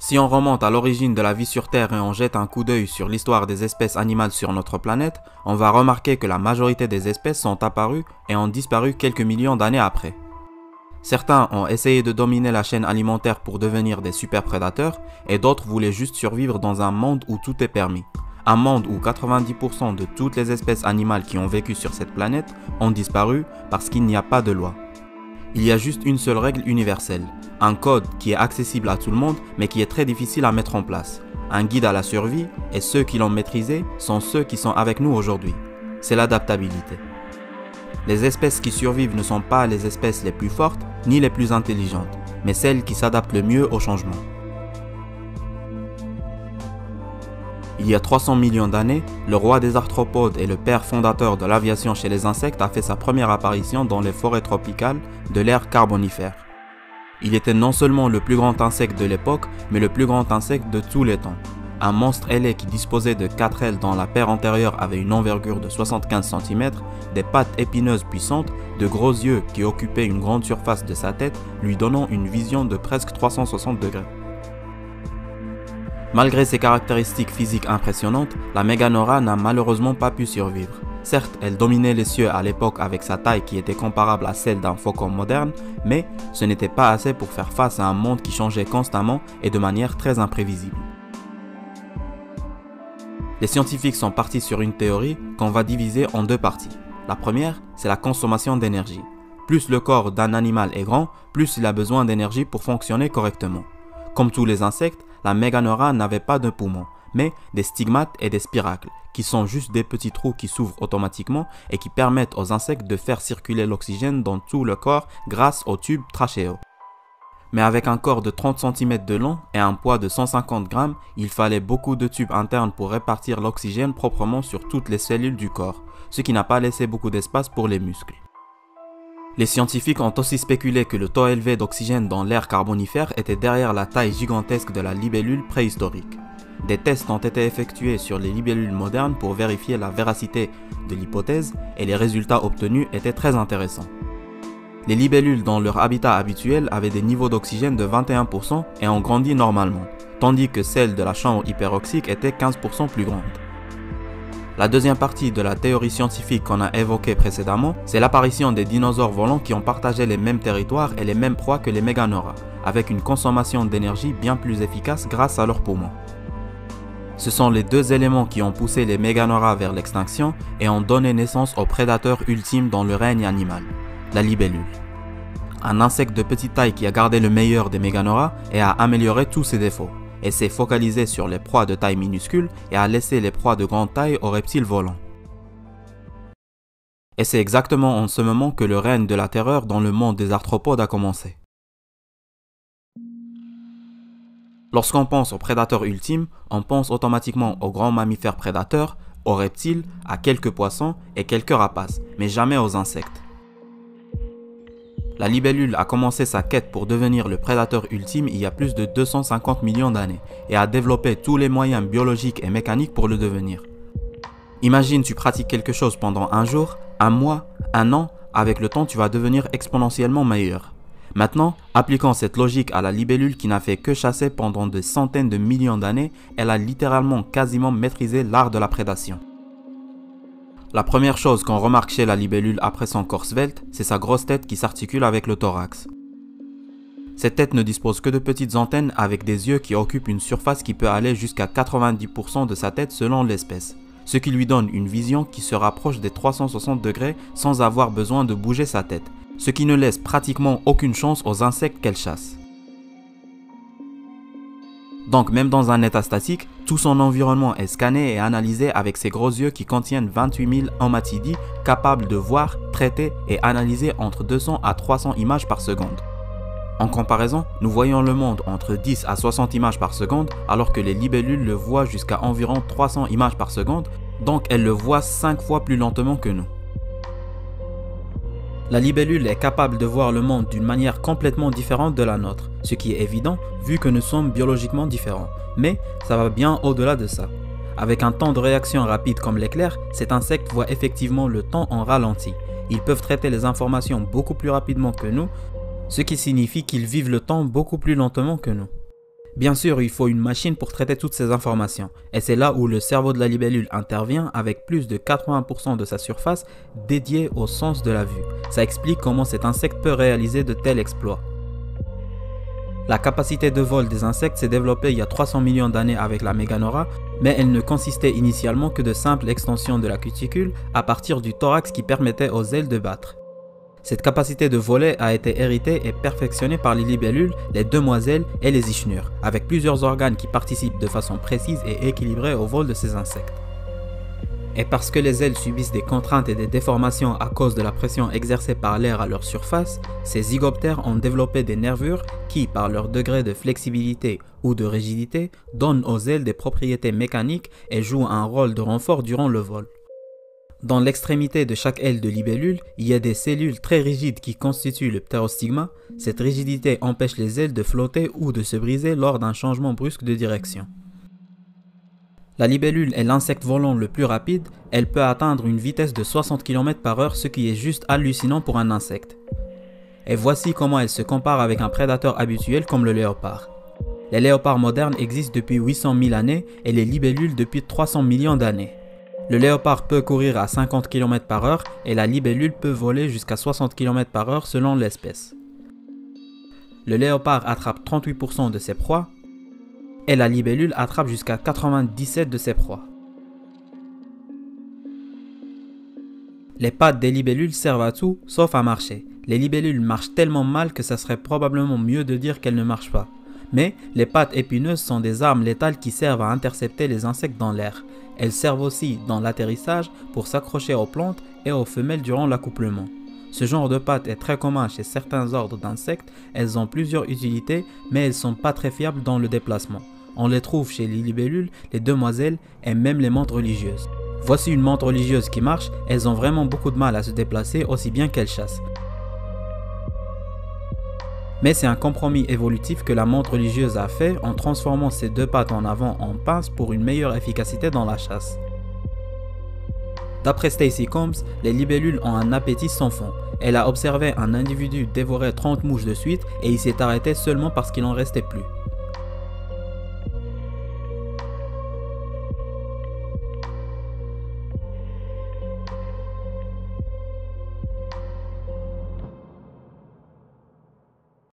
Si on remonte à l'origine de la vie sur Terre et on jette un coup d'œil sur l'histoire des espèces animales sur notre planète, on va remarquer que la majorité des espèces sont apparues et ont disparu quelques millions d'années après. Certains ont essayé de dominer la chaîne alimentaire pour devenir des super prédateurs et d'autres voulaient juste survivre dans un monde où tout est permis. Un monde où 90% de toutes les espèces animales qui ont vécu sur cette planète ont disparu parce qu'il n'y a pas de loi. Il y a juste une seule règle universelle, un code qui est accessible à tout le monde mais qui est très difficile à mettre en place, un guide à la survie et ceux qui l'ont maîtrisé sont ceux qui sont avec nous aujourd'hui. C'est l'adaptabilité. Les espèces qui survivent ne sont pas les espèces les plus fortes ni les plus intelligentes, mais celles qui s'adaptent le mieux au changement. Il y a 300 millions d'années, le roi des arthropodes et le père fondateur de l'aviation chez les insectes a fait sa première apparition dans les forêts tropicales de l'ère carbonifère. Il était non seulement le plus grand insecte de l'époque, mais le plus grand insecte de tous les temps. Un monstre ailé qui disposait de 4 ailes dont la paire antérieure avait une envergure de 75 cm, des pattes épineuses puissantes, de gros yeux qui occupaient une grande surface de sa tête, lui donnant une vision de presque 360 degrés. Malgré ses caractéristiques physiques impressionnantes, la Meganora n'a malheureusement pas pu survivre. Certes, elle dominait les cieux à l'époque avec sa taille qui était comparable à celle d'un faucon moderne, mais ce n'était pas assez pour faire face à un monde qui changeait constamment et de manière très imprévisible. Les scientifiques sont partis sur une théorie qu'on va diviser en deux parties. La première, c'est la consommation d'énergie. Plus le corps d'un animal est grand, plus il a besoin d'énergie pour fonctionner correctement. Comme tous les insectes, la Meganora n'avait pas de poumons, mais des stigmates et des spiracles, qui sont juste des petits trous qui s'ouvrent automatiquement et qui permettent aux insectes de faire circuler l'oxygène dans tout le corps grâce aux tubes trachéaux. Mais avec un corps de 30 cm de long et un poids de 150 grammes, il fallait beaucoup de tubes internes pour répartir l'oxygène proprement sur toutes les cellules du corps, ce qui n'a pas laissé beaucoup d'espace pour les muscles. Les scientifiques ont aussi spéculé que le taux élevé d'oxygène dans l'ère carbonifère était derrière la taille gigantesque de la libellule préhistorique. Des tests ont été effectués sur les libellules modernes pour vérifier la véracité de l'hypothèse et les résultats obtenus étaient très intéressants. Les libellules dans leur habitat habituel avaient des niveaux d'oxygène de 21% et ont grandi normalement, tandis que celles de la chambre hyperoxique étaient 15% plus grandes. La deuxième partie de la théorie scientifique qu'on a évoquée précédemment, c'est l'apparition des dinosaures volants qui ont partagé les mêmes territoires et les mêmes proies que les Meganora, avec une consommation d'énergie bien plus efficace grâce à leurs poumons. Ce sont les deux éléments qui ont poussé les Meganora vers l'extinction et ont donné naissance au prédateur ultime dans le règne animal, la libellule. Un insecte de petite taille qui a gardé le meilleur des Meganora et a amélioré tous ses défauts, et s'est focalisé sur les proies de taille minuscule et a laissé les proies de grande taille aux reptiles volants. Et c'est exactement en ce moment que le règne de la terreur dans le monde des arthropodes a commencé. Lorsqu'on pense aux prédateurs ultimes, on pense automatiquement aux grands mammifères prédateurs, aux reptiles, à quelques poissons et quelques rapaces, mais jamais aux insectes. La libellule a commencé sa quête pour devenir le prédateur ultime il y a plus de 250 millions d'années et a développé tous les moyens biologiques et mécaniques pour le devenir. Imagine tu pratiques quelque chose pendant un jour, un mois, un an, avec le temps tu vas devenir exponentiellement meilleur. Maintenant, appliquant cette logique à la libellule qui n'a fait que chasser pendant des centaines de millions d'années, elle a littéralement quasiment maîtrisé l'art de la prédation. La première chose qu'on remarque chez la libellule après son corps svelte, c'est sa grosse tête qui s'articule avec le thorax. Cette tête ne dispose que de petites antennes avec des yeux qui occupent une surface qui peut aller jusqu'à 90% de sa tête selon l'espèce, ce qui lui donne une vision qui se rapproche des 360 degrés sans avoir besoin de bouger sa tête, ce qui ne laisse pratiquement aucune chance aux insectes qu'elle chasse. Donc même dans un état statique, tout son environnement est scanné et analysé avec ses gros yeux qui contiennent 28 000 ommatidies capables de voir, traiter et analyser entre 200 à 300 images par seconde. En comparaison, nous voyons le monde entre 10 à 60 images par seconde alors que les libellules le voient jusqu'à environ 300 images par seconde, donc elles le voient 5 fois plus lentement que nous. La libellule est capable de voir le monde d'une manière complètement différente de la nôtre, ce qui est évident vu que nous sommes biologiquement différents. Mais ça va bien au-delà de ça. Avec un temps de réaction rapide comme l'éclair, cet insecte voit effectivement le temps en ralenti. Ils peuvent traiter les informations beaucoup plus rapidement que nous, ce qui signifie qu'ils vivent le temps beaucoup plus lentement que nous. Bien sûr, il faut une machine pour traiter toutes ces informations, et c'est là où le cerveau de la libellule intervient avec plus de 80% de sa surface dédiée au sens de la vue. Ça explique comment cet insecte peut réaliser de tels exploits. La capacité de vol des insectes s'est développée il y a 300 millions d'années avec la Meganora, mais elle ne consistait initialement que de simples extensions de la cuticule à partir du thorax qui permettait aux ailes de battre. Cette capacité de voler a été héritée et perfectionnée par les libellules, les demoiselles et les ichnures, avec plusieurs organes qui participent de façon précise et équilibrée au vol de ces insectes. Et parce que les ailes subissent des contraintes et des déformations à cause de la pression exercée par l'air à leur surface, ces zygoptères ont développé des nervures qui, par leur degré de flexibilité ou de rigidité, donnent aux ailes des propriétés mécaniques et jouent un rôle de renfort durant le vol. Dans l'extrémité de chaque aile de libellule, il y a des cellules très rigides qui constituent le ptérostigma. Cette rigidité empêche les ailes de flotter ou de se briser lors d'un changement brusque de direction. La libellule est l'insecte volant le plus rapide, elle peut atteindre une vitesse de 60 km/h, ce qui est juste hallucinant pour un insecte. Et voici comment elle se compare avec un prédateur habituel comme le léopard. Les léopards modernes existent depuis 800 000 années et les libellules depuis 300 millions d'années. Le léopard peut courir à 50 km/h et la libellule peut voler jusqu'à 60 km/h selon l'espèce. Le léopard attrape 38% de ses proies, et la libellule attrape jusqu'à 97% de ses proies. Les pattes des libellules servent à tout, sauf à marcher. Les libellules marchent tellement mal que ça serait probablement mieux de dire qu'elles ne marchent pas. Mais les pattes épineuses sont des armes létales qui servent à intercepter les insectes dans l'air. Elles servent aussi dans l'atterrissage pour s'accrocher aux plantes et aux femelles durant l'accouplement. Ce genre de pattes est très commun chez certains ordres d'insectes, elles ont plusieurs utilités mais elles ne sont pas très fiables dans le déplacement. On les trouve chez les libellules, les demoiselles et même les mantes religieuses. Voici une mante religieuse qui marche, elles ont vraiment beaucoup de mal à se déplacer aussi bien qu'elles chassent. Mais c'est un compromis évolutif que la mante religieuse a fait en transformant ses deux pattes en avant en pince pour une meilleure efficacité dans la chasse. D'après Stacy Combs, les libellules ont un appétit sans fond. Elle a observé un individu dévorer 30 mouches de suite et il s'est arrêté seulement parce qu'il n'en restait plus.